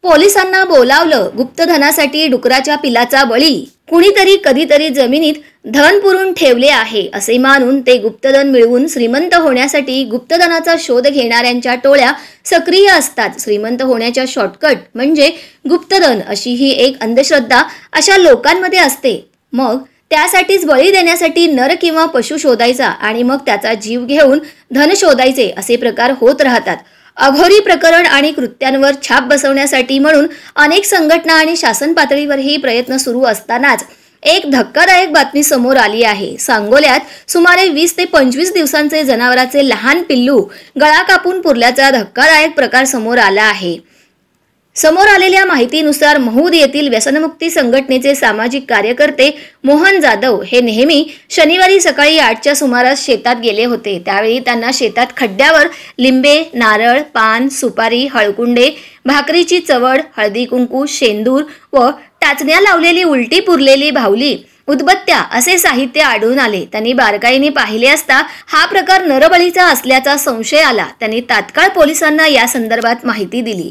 पोलिसांना बोलावलं, गुप्तधनासाठी डुकराच्या पिलाचा बळी। कुणीतरी कधीतरी जमिनीत धन पुरून ठेवले आहे असे मानून ते गुप्तधन मिळवून श्रीमंत होण्यासाठी गुप्तधनाचा शोध घेणाऱ्यांच्या टोळ्या सक्रिय असतात। श्रीमंत होण्याचा शॉर्टकट म्हणजे गुप्तधन अशी ही एक अंधश्रद्धा अशा लोकांमध्ये असते। मग त्यासाठीच बळी देण्यासाठी नर किंवा पशु शोधायचा आणि मग त्याचा जीव घेऊन धन शोधायचे असे प्रकार होत राहतात। अघोरी प्रकरण आणि कृत्यांवर छाप बसवण्यासाठी म्हणून अनेक संघटना आणि शासन पातळीवरही प्रयत्न सुरू असतानाच एक धक्कादायक बातमी समोर आली आहे। सांगोल्यात सुमारे 20 ते 25 दिवसांचे जनावराचे लहान पिल्लू गळा कापून पुरल्याचा धक्कादायक प्रकार समोर आला आहे। समोर आलेल्या माहितीनुसार महूद येथील व्यसनमुक्ती संघटनेचे सामाजिक कार्यकर्ते मोहन जाधव हे नेहमी शनिवारी सकाळी 8च्या सुमारास शेतात गेले होते। त्यावेळी त्यांना शेतात खड्ड्यावर लिंबे, नारळ, पान, सुपारी, हळकुंडे, भाकरीची चवड, हळदी कुंकू, शेंदूर व टाचण्या लावलेली उलटी पुरलेली भावली, उदबत्त्या असे साहित्य आढळून आले। त्यांनी बारकाईने पाहिले असता हा प्रकार नरबळीचा असल्याचा संशय आला। त्यांनी तात्काळ पोलिसांना या संदर्भात माहिती दिली।